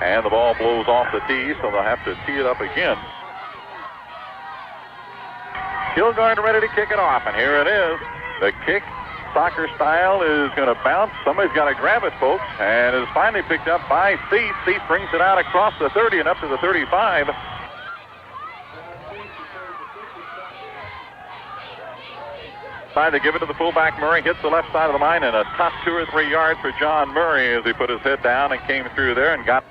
And the ball blows off the tee, so they'll have to tee it up again. Kilgard ready to kick it off, and here it is. The kick, soccer style, is going to bounce. Somebody's got to grab it, folks, and is finally picked up by Cease. Cease brings it out across the 30 and up to the 35. Trying to give it to the fullback. Murray hits the left side of the line, and a tough 2 or 3 yards for John Murray as he put his head down and came through there and got.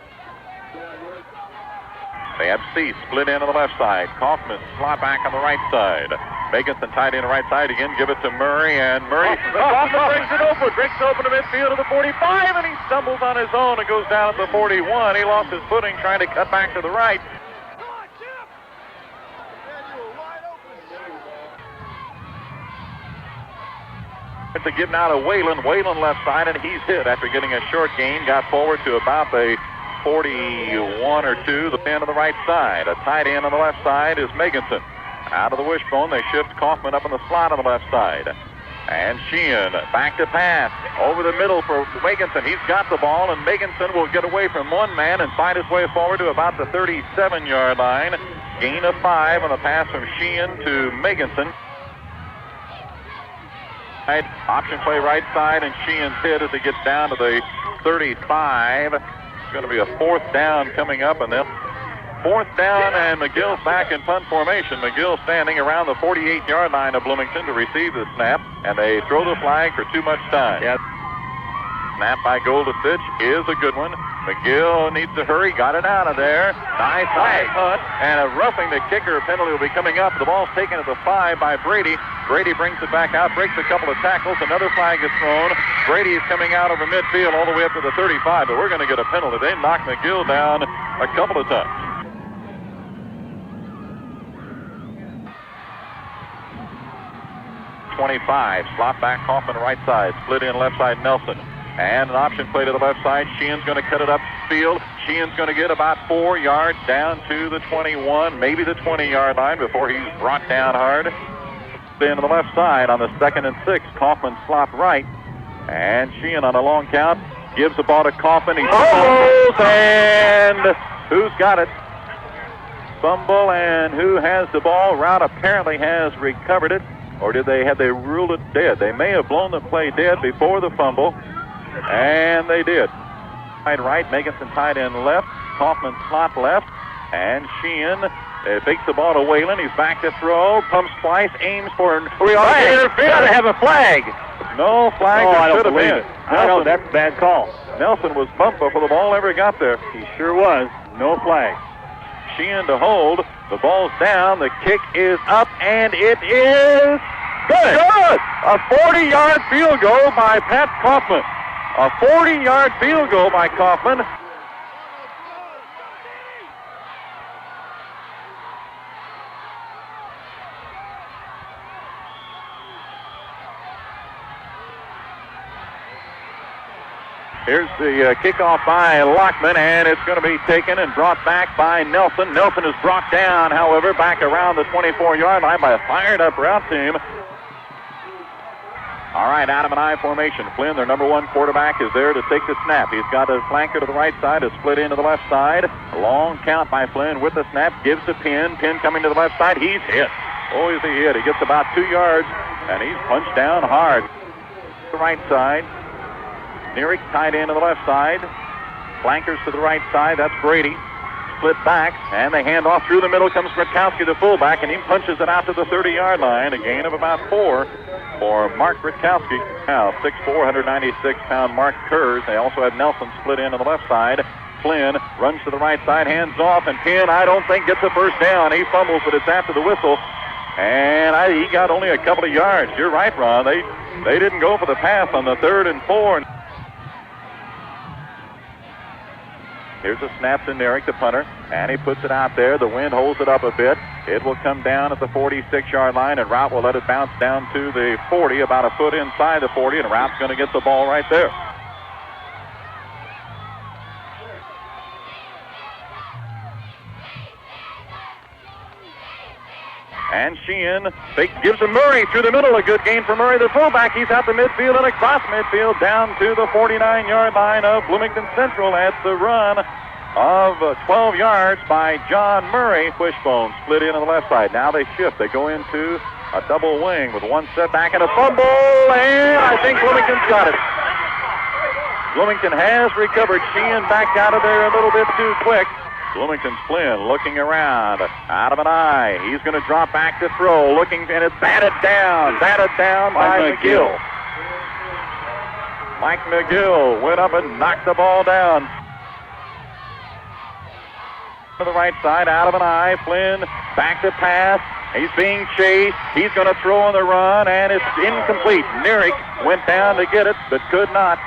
They have Cease split in on the left side. Kaufman slot back on the right side. Meganson tied in the right side again. Give it to Murray, and Murray Kaufman breaks open to midfield to the 45, and he stumbles on his own and goes down at the 41. He lost his footing trying to cut back to the right. It's a getting out of Whalen. Whalen left side, and he's hit after getting a short gain. Got forward to about the 41 or 2, the pin on the right side. A tight end on the left side is Meganson. Out of the wishbone, they shift Kaufman up in the slot on the left side. And Sheehan back to pass. Over the middle for Meganson. He's got the ball, and Meganson will get away from one man and find his way forward to about the 37-yard line. Gain of 5 on the pass from Sheehan to Meganson. Option play right side, and Sheehan's hit as he gets down to the 35. It's going to be a 4th down coming up, and then 4th down, and McGill's back in punt formation. McGill standing around the 48-yard line of Bloomington to receive the snap, and they throw the flag for too much time. Yes. Snap by Goldestich is a good one. McGill needs to hurry, got it out of there. Nice high punt, and a roughing the kicker penalty will be coming up. The ball's taken at the 5 by Brady. Brady brings it back out, breaks a couple of tackles. Another flag is thrown. Brady is coming out over midfield all the way up to the 35, but we're going to get a penalty. They knocked McGill down a couple of times. .25, slot back Kaufman right side, split in left side Nelson. And an option play to the left side. Sheehan's going to cut it up field. Sheehan's going to get about 4 yards down to the 21, maybe the 20-yard line before he's brought down hard. Then on the left side on the 2nd and 6, Kaufman slot right. And Sheehan on a long count gives the ball to Kaufman. He fumbles, and who's got it? Fumble, and who has the ball? Routt apparently has recovered it. Or have they ruled it dead? They may have blown the play dead before the fumble. And they did. Right, Meganson tight end left. Kaufman slot left. And Sheehan fakes the ball to Whalen. He's back to throw. Pumps twice. Aims for We got to have a flag. No flag. I don't believe it. I know, that's a bad call. Nelson was bumped before the ball ever got there. He sure was. No flag. Sheehan to hold. The ball's down. The kick is up, and it is good. A 40-yard field goal by Pat Kaufman. A 40-yard field goal by Kaufman. Here's the kickoff by Lockman, and it's going to be taken and brought back by Nelson. Nelson is brought down, however, back around the 24-yard line by a fired-up Routt team. All right, Adam and I formation. Flynn, their number 1 quarterback, is there to take the snap. He's got a flanker to the right side, a split into the left side. A long count by Flynn with the snap, gives to Penn. Penn coming to the left side. He's hit. Oh, is he hit? He gets about 2 yards, and he's punched down hard. The right side. Nierick tied in to the left side. Flankers to the right side. That's Brady. Split back, and the handoff through the middle comes Rutkowski, the fullback, and he punches it out to the 30-yard line. A gain of about 4 for Mark Rutkowski. Now, 6'4", 196-pound Mark Kurz. They also have Nelson split in on the left side. Flynn runs to the right side, hands off, and Penn, I don't think, gets a first down. He fumbles, but it's after the whistle. And he got only a couple of yards. You're right, Ron. They didn't go for the pass on the 3rd and 4. Here's a snap to Nierick, the punter, and he puts it out there. The wind holds it up a bit. It will come down at the 46-yard line, and Routt will let it bounce down to the 40, about a foot inside the 40, and Rout's going to get the ball right there. And Sheehan gives to Murray through the middle. A good gain for Murray, the fullback. He's out the midfield and across midfield down to the 49-yard line of Bloomington Central. That's the run of 12 yards by John Murray. Wishbone split in on the left side. Now they shift. They go into a double wing with one setback and a fumble, and I think Bloomington's got it. Bloomington has recovered. Sheehan backed out of there a little bit too quick. Bloomington's Flynn looking around, out of an eye. He's going to drop back to throw, looking, and it's batted down by McGill. Mike McGill went up and knocked the ball down. To the right side, out of an eye. Flynn back to pass. He's being chased. He's going to throw on the run, and it's incomplete. Nierick went down to get it, but could not.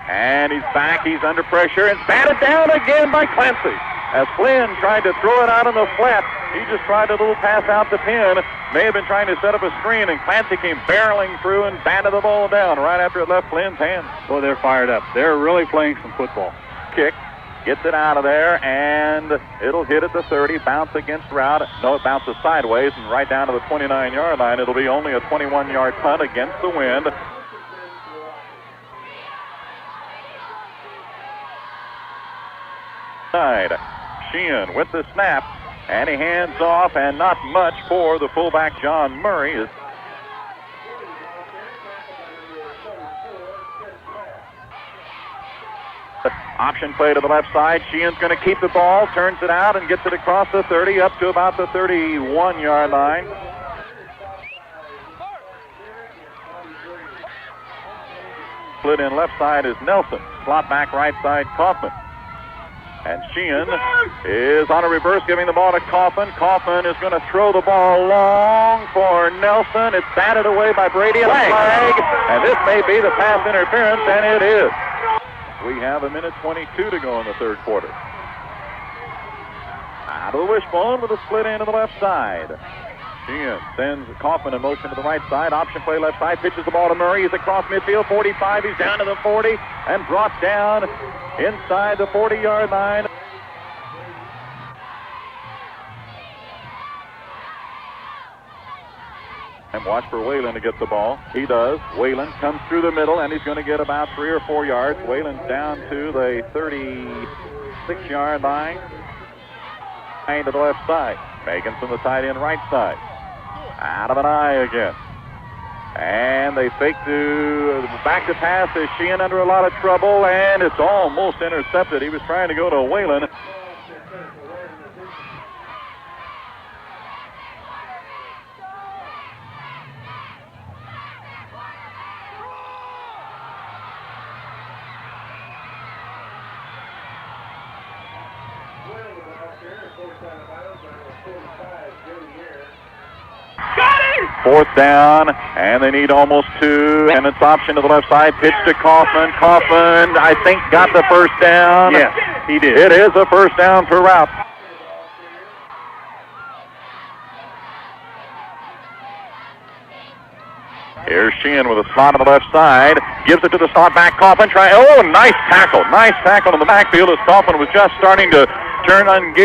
And he's back. He's under pressure. It's batted down again by Clancy. As Flynn tried to throw it out on the flat, he just tried a little pass out the pin. May have been trying to set up a screen, and Clancy came barreling through and batted the ball down right after it left Flynn's hands. Well, they're fired up. They're really playing some football. Kick. Gets it out of there, and it'll hit at the 30, bounce against Routt. No, it bounces sideways and right down to the 29-yard line. It'll be only a 21-yard punt against the wind. Sheehan with the snap, and he hands off, and not much for the fullback John Murray. Option play to the left side. Sheehan's going to keep the ball, turns it out, and gets it across the 30 up to about the 31-yard line. Split in left side is Nelson. Slot back right side, Kaufman. And Sheehan is on a reverse, giving the ball to Kaufman. Kaufman is going to throw the ball long for Nelson. It's batted away by Brady, and a flag. And this may be the pass interference, and it is. We have 1:22 to go in the third quarter. Out of the wishbone with a split end to the left side. Sheehan sends Kaufman in motion to the right side. Option play left side. Pitches the ball to Murray. He's across midfield. 45. He's down to the 40 and brought down inside the 40-yard line. And watch for Whalen to get the ball. He does. Whalen comes through the middle, and he's going to get about 3 or 4 yards. Whalen's down to the 36-yard line. To the left side. Megan from the tight end right side. Out of an eye again. And they fake to back to pass. Is Sheehan under a lot of trouble, and it's almost intercepted. He was trying to go to Whalen. Fourth down, and they need almost 2. And it's option to the left side. Pitch to Kaufman. Kaufman, I think, got the first down. Yes, he did. It is a first down for Routt. Here's Sheehan with a slot on the left side. Gives it to the slot back. Kaufman nice tackle. Nice tackle in the backfield as Kaufman was just starting to turn on gear.